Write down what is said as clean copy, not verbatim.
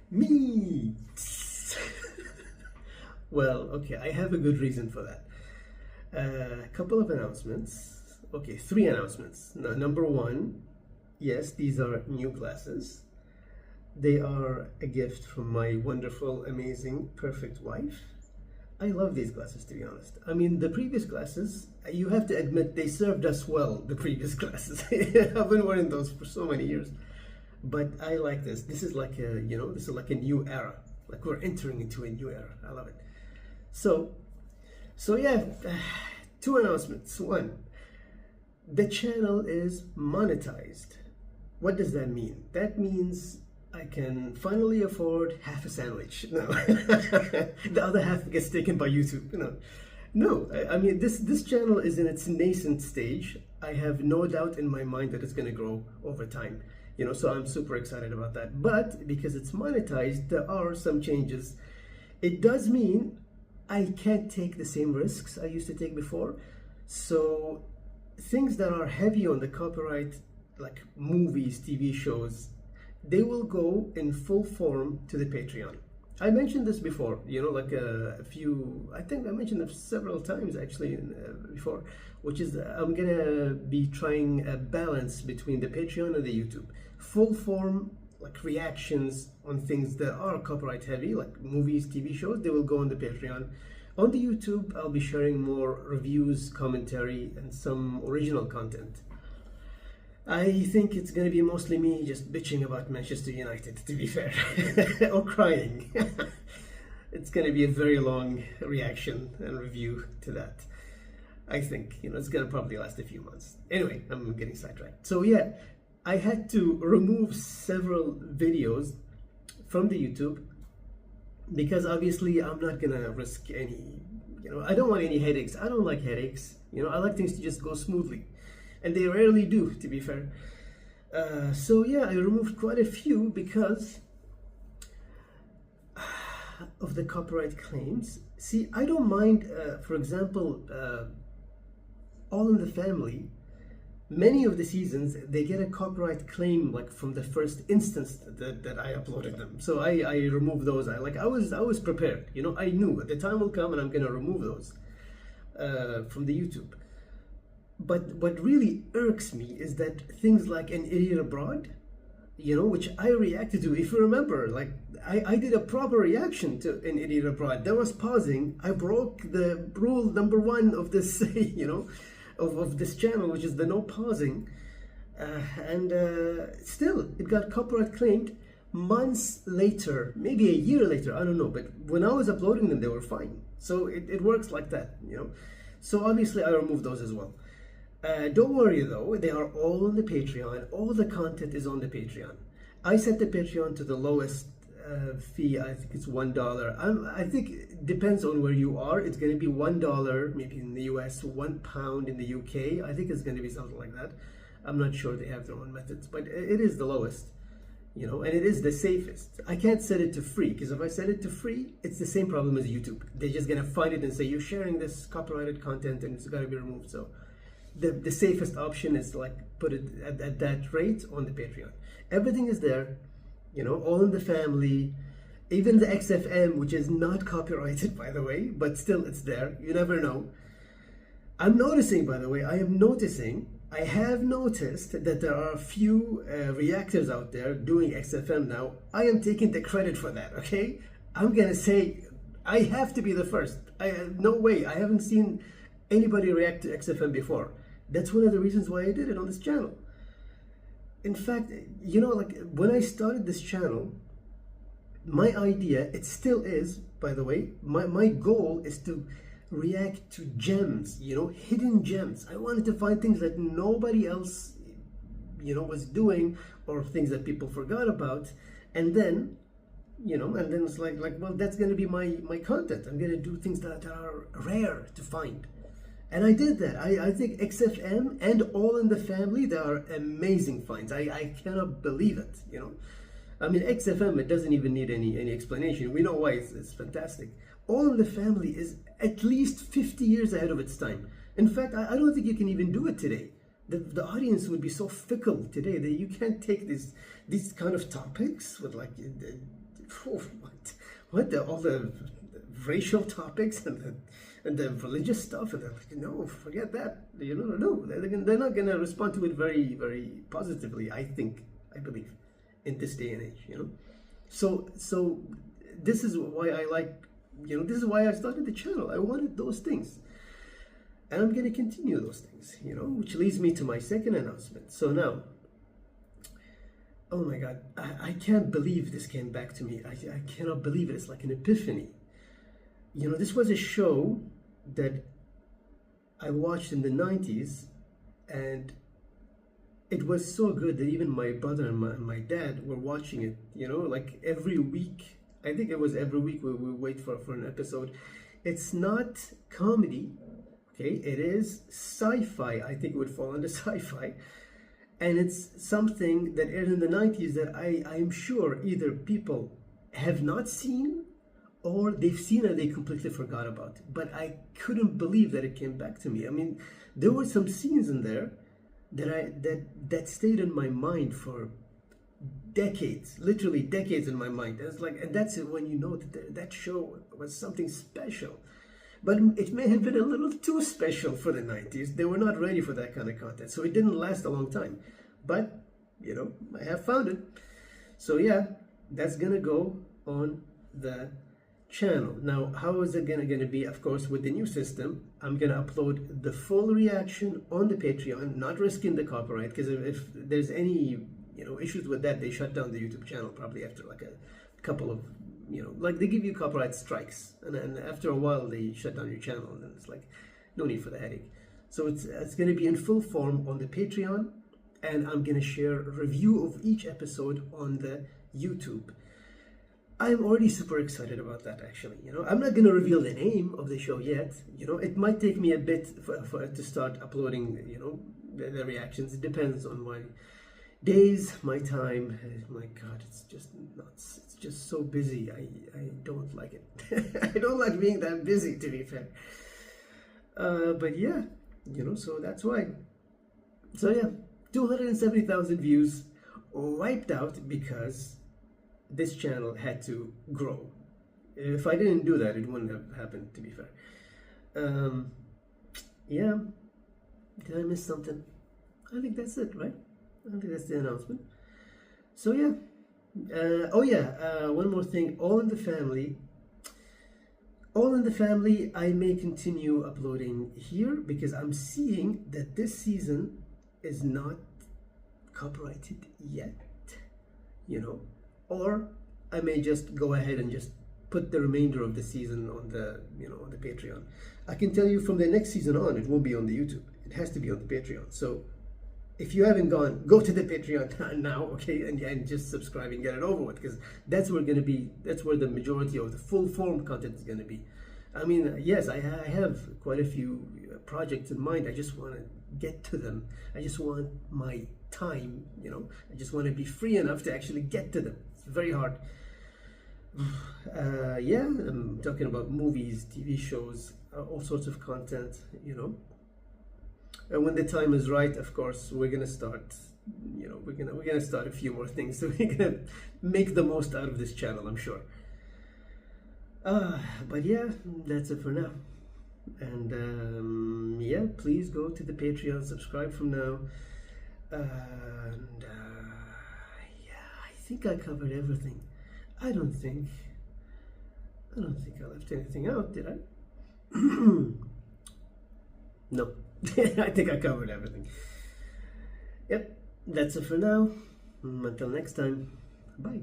Me! Well, okay, I have a good reason for that. A couple of announcements. Okay, three announcements. Number one, yes, these are new glasses. They are a gift from my wonderful, amazing, perfect wife. I love these glasses, to be honest. I mean, the previous glasses, you have to admit, they served us well, the previous glasses. I've been wearing those for so many years. But I like this. This is like a, this is like a new era. Like we're entering into a new era. I love it. So, so yeah, two announcements. One, the channel is monetized. What does that mean? That means I can finally afford half a sandwich. No, the other half gets taken by YouTube. No. I mean this channel is in its nascent stage. I have no doubt in my mind that it's going to grow over time. So I'm super excited about that. But because it's monetized, there are some changes. It does mean I can't take the same risks I used to take before. So things that are heavy on the copyright, like movies, TV shows, they will go in full form to the Patreon. I mentioned this before, like a few, I think I mentioned it several times actually before, which is I'm gonna be trying a balance between the Patreon and the YouTube. Full form, like reactions on things that are copyright heavy, like movies, TV shows, they will go on the Patreon. On the YouTube, I'll be sharing more reviews, commentary, and some original content. I think it's going to be mostly me just bitching about Manchester United, to be fair, or crying. It's going to be a very long reaction and review to that. I think, it's going to probably last a few months. Anyway, I'm getting sidetracked. So yeah, I had to remove several videos from the YouTube because obviously I'm not going to risk any, I don't want any headaches. I don't like headaches. I like things to just go smoothly. And they rarely do, to be fair. So yeah, I removed quite a few because of the copyright claims. See, I don't mind, for example, All in the Family. Many of the seasons, they get a copyright claim like from the first instance that I uploaded them. So I removed those. I was prepared. I knew the time will come and I'm gonna remove those from the YouTube. But what really irks me is that things like An Idiot Abroad, which I reacted to. If you remember, like I did a proper reaction to An Idiot Abroad. There was pausing. I broke the rule number one of this, of this channel, which is the no pausing. And still, it got copyright claimed months later, maybe a year later, I don't know. But when I was uploading them, they were fine. So it works like that, So obviously, I removed those as well. Don't worry though, they are all on the Patreon. All the content is on the Patreon. I set the Patreon to the lowest fee. I think it's $1. I think it depends on where you are. It's going to be $1 maybe in the US, £1 in the UK. I think it's going to be something like that. I'm not sure, they have their own methods, but it is the lowest, and it is the safest. I can't set it to free because if I set it to free, it's the same problem as YouTube. They're just going to find it and say you're sharing this copyrighted content and it's got to be removed. So the safest option is to like put it at that rate on the Patreon. Everything is there, All in the Family, even the XFM, which is not copyrighted by the way, but still it's there. You never know. I'm noticing, by the way, I have noticed that there are a few reactors out there doing XFM now. I am taking the credit for that, okay? I'm gonna say I have to be the first. No way, I haven't seen anybody react to XFM before. That's one of the reasons why I did it on this channel. In fact, like when I started this channel, my idea, it still is, by the way, my goal is to react to gems, hidden gems. I wanted to find things that nobody else, was doing, or things that people forgot about. And then, and then it's like, well, that's going to be my content. I'm going to do things that are rare to find. And I did that. I think XFM and All in the Family, they are amazing finds. I cannot believe it, I mean, XFM, it doesn't even need any explanation. We know why it's fantastic. All in the Family is at least 50 years ahead of its time. In fact, I don't think you can even do it today. The audience would be so fickle today that you can't take these kind of topics with like Oh, what all the racial topics and the religious stuff, and no, forget that. No, they're not gonna respond to it very, very positively. I believe, in this day and age. So this is why I like, this is why I started the channel. I wanted those things, and I'm gonna continue those things. Which leads me to my second announcement. So now, oh my God, I can't believe this came back to me. I cannot believe it. It's like an epiphany. This was a show that I watched in the 90s, and it was so good that even my brother and my dad were watching it, like every week. I think it was every week we wait for an episode. It's not comedy, okay? It is sci-fi. I think it would fall under sci-fi. And it's something that aired in the 90s that I'm sure either people have not seen or they've seen and they completely forgot about. But I couldn't believe that it came back to me. I mean, there were some scenes in there that stayed in my mind for decades, literally decades in my mind. It's like, and that's it when you know that show was something special. But it may have been a little too special for the 90s. They were not ready for that kind of content. So it didn't last a long time. But, I have found it. So yeah, that's going to go on the channel. Now, how is it going to be? Of course, with the new system, I'm going to upload the full reaction on the Patreon, not risking the copyright, because if there's any, issues with that, they shut down the YouTube channel probably after like a couple of, like they give you copyright strikes, and after a while they shut down your channel, and then it's like no need for the headache. So it's going to be in full form on the Patreon, and I'm going to share a review of each episode on the YouTube. I'm already super excited about that, actually. I'm not going to reveal the name of the show yet. It might take me a bit for to start uploading, the reactions. It depends on my days, my time. My God, it's just nuts. It's just so busy. I don't like it. I don't like being that busy, to be fair. But yeah, so that's why. So yeah, 270,000 views wiped out because this channel had to grow. If I didn't do that, it wouldn't have happened, to be fair. Yeah, did I miss something? I think that's it, right? I think that's the announcement. So yeah, one more thing. All in the Family, I may continue uploading here because I'm seeing that this season is not copyrighted yet, or I may just go ahead and just put the remainder of the season on the on the Patreon. I can tell you from the next season on, it won't be on the YouTube. It has to be on the Patreon. So if you haven't gone, go to the Patreon now, okay, and just subscribe and get it over with, because that's where the majority of the full form content is going to be. I mean, yes, I have quite a few projects in mind. I just want to get to them. I just want my time, I just want to be free enough to actually get to them. It's very hard. Yeah, I'm talking about movies, TV shows, all sorts of content, and when the time is right, of course, we're gonna start, we're gonna start a few more things. So we're gonna make the most out of this channel, I'm sure. But yeah, that's it for now. And yeah, please go to the Patreon, subscribe from now. And yeah, I think I covered everything. I don't think I left anything out, did I? No. I think I covered everything. Yep, that's it for now. Until next time, bye.